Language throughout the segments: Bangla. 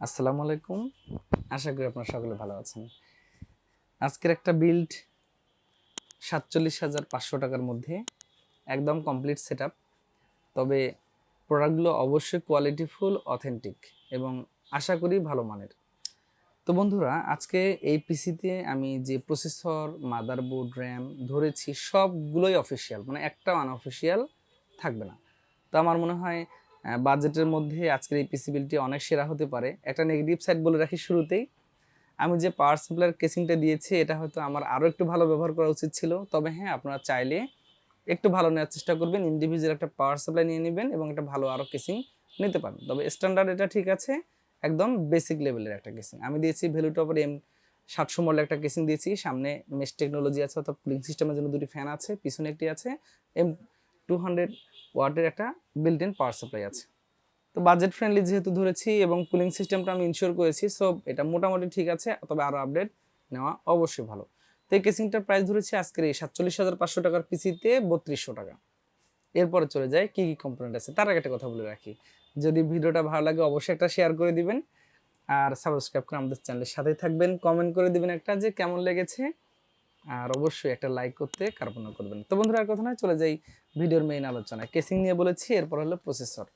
আসসালামু আলাইকুম। আশা করি আপনারা সকলে ভালো আছেন। আজকের একটা বিল্ড ৪৭,৫০০ টাকার মধ্যে একদম কমপ্লিট সেটআপ। তবে প্রোডাক্টগুলো অবশ্যই কোয়ালিটিফুল, অথেন্টিক এবং আশা করি ভালো মানের। তো বন্ধুরা, আজকে এই পিসিতে আমি যে প্রসেসর, মাদারবোর্ড, র্যাম ধরেছি সবগুলোই অফিসিয়াল, মানে একটাও আনঅফিসিয়াল থাকবে না। তো আমার মনে হয় বাজেটের মধ্যে আজকের এই পিসি বিলটি অনেক সেরা হতে পারে। একটা নেগেটিভ সাইড বলে রাখি শুরুতেই, আমি যে পাওয়ার সাপ্লাইয়ের কেসিংটা দিয়েছি এটা হয়তো আমার আরও একটু ভালো ব্যবহার করা উচিত ছিল। তবে হ্যাঁ, আপনারা চাইলে একটু ভালো নেওয়ার চেষ্টা করবেন, ইন্ডিভিজুয়াল একটা পাওয়ার সাপ্লাই নিয়ে নেবেন এবং একটা ভালো আরও কেসিং নিতে পারেন। তবে স্ট্যান্ডার্ড এটা ঠিক আছে, একদম বেসিক লেভেলের একটা কেসিং আমি দিয়েছি। ভ্যালুটপের M700 মডেল একটা কেসিং দিয়েছি। সামনে মেশ টেকনোলজি আছে, অর্থাৎ কুলিং সিস্টেমের জন্য দুটি ফ্যান আছে, পিছনে একটি আছে, M200 ওয়াটের একটা বিল্ট ইন পাওয়ার সাপ্লাই আছে। তো বাজেট ফ্রেন্ডলি যেহেতু ধরেছি এবং কুলিং সিস্টেমটা আমি ইনশিওর করেছি, সো এটা মোটামুটি ঠিক আছে। তবে আরও আপডেট নেওয়া অবশ্যই ভালো। তো এই কেসিংটার প্রাইস ধরেছি আজকের এই ৪৭,৫০০ টাকার পিসিতে ৩২০০ টাকা। এরপরে চলে যায় কী কী কম্পোনেন্ট আছে। তার আগে একটা কথা বলে রাখি, যদি ভিডিওটা ভালো লাগে অবশ্যই একটা শেয়ার করে দিবেন, আর সাবস্ক্রাইব করে আমাদের চ্যানেলের সাথেই থাকবেন। কমেন্ট করে দিবেন একটা যে কেমন লেগেছে, আর অবশ্যই একটা লাইক করতে কার্পণ্য করবেন। তো বন্ধুরা, আর কথা নয়, চলে যাই ভিডিওর মেইন আলোচনায়। কেসিং নিয়ে বলেছি, এরপর হলো প্রসেসর।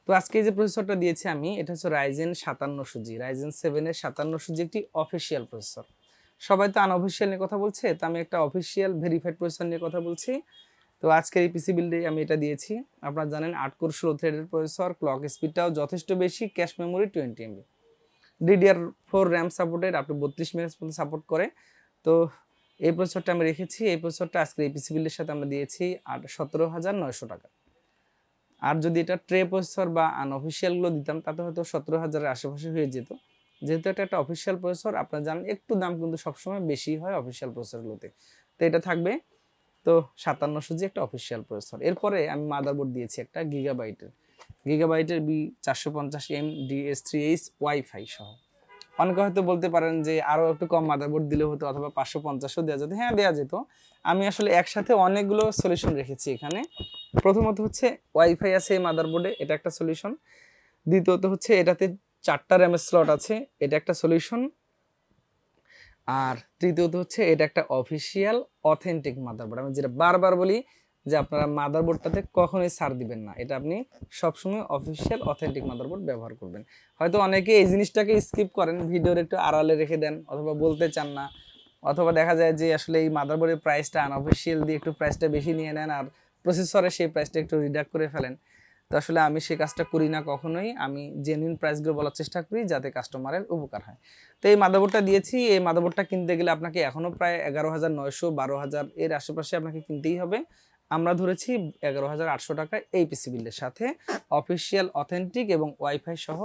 তো আজকে যে প্রসেসরটা দিয়েছি আমি, এটা হচ্ছে Ryzen 5700G, Ryzen 7 এর 5700G একটি অফিসিয়াল প্রসেসর। সবাই তো আনঅফিসিয়াল নিয়ে কথা বলছে, তো আমি একটা অফিসিয়াল ভেরিফাইড প্রসেসর নিয়ে কথা বলছি। তো আজকের এই পিসি বিল্ডে আমি এটা দিয়েছি। আপনারা জানেন 8 কোর 16 থ্রেডের প্রসেসর, ক্লক স্পিডটাও যথেষ্ট বেশি, cache memory 20 MB, DDR4 RAM supported, আপনি 32 মিনিট পর্যন্ত সাপোর্ট করে। তো এই প্রসেসরটা আমি রেখেছি। এই প্রসেসরটা আজকের এই পিসি বিল্ডের সাথে আমরা দিয়েছি 17,900 টাকা। আর যদি এটা ট্রে প্রসেসর বা আনঅফিসিয়ালগুলো দিতাম তাতে হয়তো 17,000-এর আশেপাশে হয়ে যেত। যেহেতু এটা একটা অফিসিয়াল প্রসেসর, আপনারা জানেন একটু দাম কিন্তু সবসময় বেশি হয় অফিসিয়াল প্রসেসরগুলোতে। তো এটা থাকবে। তো 5700G একটা অফিসিয়াল প্রসেসর। এরপরে আমি মাদারবোর্ড দিয়েছি একটা গিগাবাইটের B450m DS3H WiFi সহ। অনেকে হয়তো বলতে পারেন যে আরও একটু কম মাদারবোর্ড দিলে হতো, অথবা 550ও দেওয়া যেত। হ্যাঁ, দেওয়া যেত। আমি আসলে একসাথে অনেকগুলো সলিউশন রেখেছি এখানে। প্রথমত হচ্ছে ওয়াইফাই আছে এই মাদারবোর্ডে, এটা একটা সলিউশন। দ্বিতীয়ত হচ্ছে এটাতে 4টা র্যামের স্লট আছে, এটা একটা সলিউশন। আর তৃতীয়ত হচ্ছে এটা একটা অফিসিয়াল অথেন্টিক মাদারবোর্ড। আমি যেটা বারবার বলি যে আপনারা মাদারবোর্ডটাতে কখনোই ছাড় দিবেন না, এটা আপনি সবসময় অফিসিয়াল অথেন্টিক মাদারবোর্ড ব্যবহার করবেন। হয়তো অনেকে এই জিনিসটাকে স্কিপ করেন, ভিডিওর একটু আড়ালে রেখে দেন, অথবা বলতে চান না, অথবা দেখা যায় যে আসলে এই মাদারবোর্ডের প্রাইসটা আনঅফিসিয়াল দিয়ে একটু প্রাইসটা বেশি নিয়ে নেন, আর প্রসেসরে সেই প্রাইসটা একটু রিডাক্ট করে ফেলেন। তো আসলে আমি সেই কাজটা করি না কখনোই। আমি জেনুইন প্রাইসগুলো বলার চেষ্টা করি যাতে কাস্টমারের উপকার হয়। তো এই মাদারবোর্ডটা দিয়েছি। এই মাদারবোর্ডটা কিনতে গেলে আপনাকে এখনও প্রায় 11,900 12,000 এর আশেপাশে আপনাকে কিনতেই হবে। আমরা ধরেছি 11,800 টাকায় এই পিসি বিল্ডের সাথে অফিসিয়াল, অথেন্টিক এবং ওয়াইফাই সহ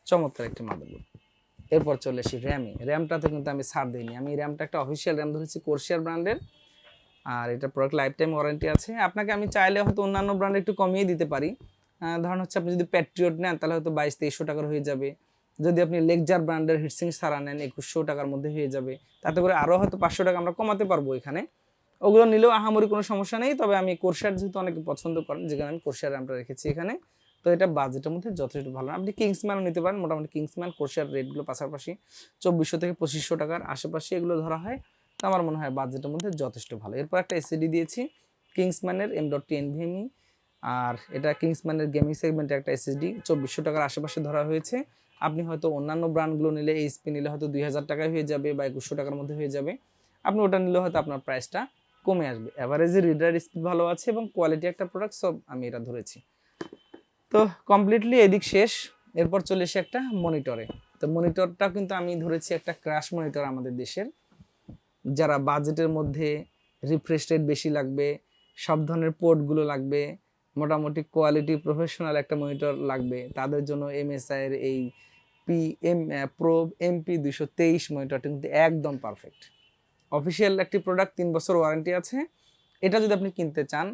চমৎকার একটি মাদারবোর্ড। এরপর চলে আসি র্যামটাতে কিন্তু আমি ছাড় দিইনি। আমি র্যামটা একটা অফিসিয়াল র্যাম ধরেছি কোর্সিয়ার ব্র্যান্ডের, আর এটা প্রোডাক্ট লাইফ টাইম ওয়ারেন্টি আছে। আপনাকে আমি চাইলে হয়তো অন্যান্য ব্র্যান্ডে একটু কমিয়ে দিতে পারি। ধরুন হচ্ছে আপনি যদি প্যাট্রিয়ট নেন তাহলে হয়তো 2200-2300 টাকার হয়ে যাবে। যদি আপনি লেকজার ব্র্যান্ডের হিটসিং সারা নেন 2100 টাকার মধ্যে হয়ে যাবে। তাতে করে আরও হয়তো 500 টাকা আমরা কমাতে পারবো এখানে। ওগুলো নিলেও আহামরি কোনো সমস্যা নেই। তবে আমি কোর্সার যেহেতু অনেকে পছন্দ করেন, যেখানে আমি কোর্সার র্যামটা রেখেছি এখানে, তো এটা বাজেটের মধ্যে যথেষ্ট ভালো। আপনি কিংসম্যানও নিতে পারেন। মোটামুটি কিংসম্যান কোর্সার রেটগুলো পাশাপাশি 2400 থেকে 2500 টাকার আশেপাশে এগুলো ধরা হয়। তো আমার মনে হয় বাজেটের মধ্যে যথেষ্ট ভালো। এরপর একটা এসএসডি দিয়েছি কিংসম্যানের M.2 NVMe, আর এটা কিংসম্যানের গেমিং সেগমেন্টের একটা এসএসডি 2400 টাকার আশেপাশে ধরা হয়েছে। আপনি হয়তো অন্যান্য ব্র্যান্ডগুলো নিলে, এইচপি নিলে হয়তো 2000 টাকায় হয়ে যাবে বা 2100 টাকার মধ্যে হয়ে যাবে। আপনি ওটা নিলে হয়তো আপনার প্রাইসটা কমে আসবে। অ্যাভারেজে রিডার স্পিড ভালো আছে এবং কোয়ালিটি একটা প্রোডাক্ট, সব আমি এটা ধরেছি। তো কমপ্লিটলি এদিক শেষ। এরপর চলে এসে একটা মনিটরে। তো মনিটরটা কিন্তু আমি ধরেছি একটা ক্র্যাশ মনিটর আমাদের দেশের। যারা বাজেটের মধ্যে রিফ্রেশ রেট বেশি লাগবে, সব ধরনের পোর্টগুলো লাগবে, মোটামুটি কোয়ালিটি প্রফেশনাল একটা মনিটর লাগবে, তাদের জন্য MSI এর এই প্রো MP223 মনিটরটা কিন্তু একদম পারফেক্ট। অফিসিয়াল একটি প্রোডাক্ট, 3 বছর ওয়ারেন্টি আছে। এটা যদি আপনি কিনতে চান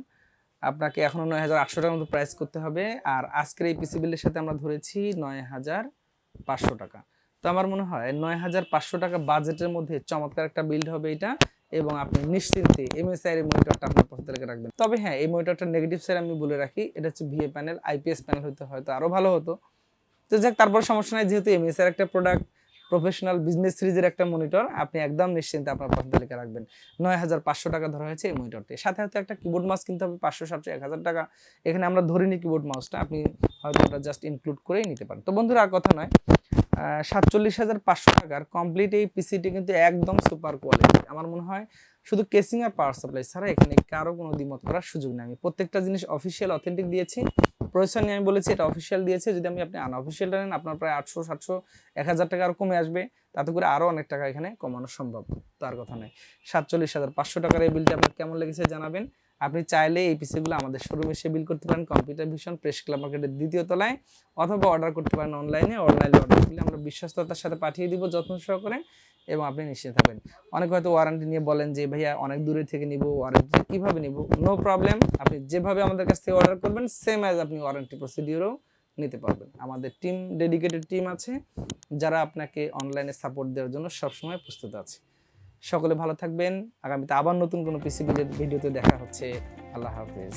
আপনাকে এখনও 9,800 টাকার মতো প্রাইস করতে হবে। আর আজকের এই পিসি বিলের সাথে আমরা ধরেছি 9,500 টাকা। তো আমার মনে হয় 9,500 টাকা বাজেটের মধ্যে চমৎকার একটা বিল্ড হবে এটা, এবং আপনি নিশ্চিন্তে MSI এর মনিটরটা আপনার পছন্দের লেগে রাখবেন। তবে হ্যাঁ, এই মনিটরটার নেগেটিভ সাইড আমি বলে রাখি, এটা হচ্ছে VA প্যানেল, IPS প্যানেল হয়তো আরও ভালো হতো। তো যাক, তারপর সমস্যা নাই, যেহেতু এমএস এর একটা প্রোডাক্ট, প্রফেশনাল বিজনেস সিরিজের একটা মনিটর, আপনি একদম নিশ্চিন্তে আপনার পছন্দ তালিকা রাখবেন। 9,500 টাকা ধরা হয়েছে এই মনিটরটি। সাথে সাথে একটা কিবোর্ড মাউস কিনতে হবে 500, 700, 1,000 টাকা। এখানে আমরা ধরিনি কিবোর্ড মাউসটা, আপনি হয়তো এটা জাস্ট ইনক্লুড করেই নিতে পারেন। তো বন্ধুরা, আর কথা নয়, 47,500 টাকার কমপ্লিট এই পিসিটি কিন্তু একদম সুপার কোয়ালিটি। আমার মনে হয় শুধু কেসিং আর পাওয়ার সাপ্লাই ছাড়া এখানে কারো কোনো দ্বিমত করার সুযোগ নেই। আমি প্রত্যেকটা জিনিস অফিসিয়াল অথেন্টিক দিয়েছি, প্রসেসর নিয়ে আমি বলেছি এটা অফিসিয়াল দিয়েছে। যদি আপনি আনঅফিসিয়ালটা নেন, আপনার প্রায় 800, 700, 1,000 টাকা আর কমে আসবে, তাতে করে আরও অনেক টাকা এখানে কমানো সম্ভব। তার কথা নয়, 47,500 টাকার এই বিলটা আপনার কেমন লেগেছে জানাবেন। আপনি চাইলে এই পিসিগুলো আমাদের শোরুমে এসে বিল করতে পারেন, কম্পিউটার ভিশন প্রেস ক্লাব মার্কেটের 2য় তলায়, অথবা অর্ডার করতে পারেন অনলাইনে অর্ডার করলে আমরা বিশ্বস্ততার সাথে পাঠিয়ে দিব যত্ন সহকারে, এবং আপনি নিশ্চিত থাকবেন। অনেক হয়তো ওয়ারেন্টি নিয়ে বলেন যে ভাইয়া অনেক দূরে থেকে নিব, ওয়ারেন্টি কীভাবে নিব? নো প্রবলেম, আপনি যেভাবে আমাদের কাছ থেকে অর্ডার করবেন সেম অ্যাজ আপনি ওয়ারেন্টি প্রসিডিউরও নিতে পারবেন। আমাদের টিম, ডেডিকেটেড টিম আছে যারা আপনাকে অনলাইনে সাপোর্ট দেওয়ার জন্য সবসময় প্রস্তুত আছে। সকলে ভালো থাকবেন। আগামীতে আবার নতুন কোনো পিসি ভিডিওতে দেখা হচ্ছে। আল্লাহ হাফেজ।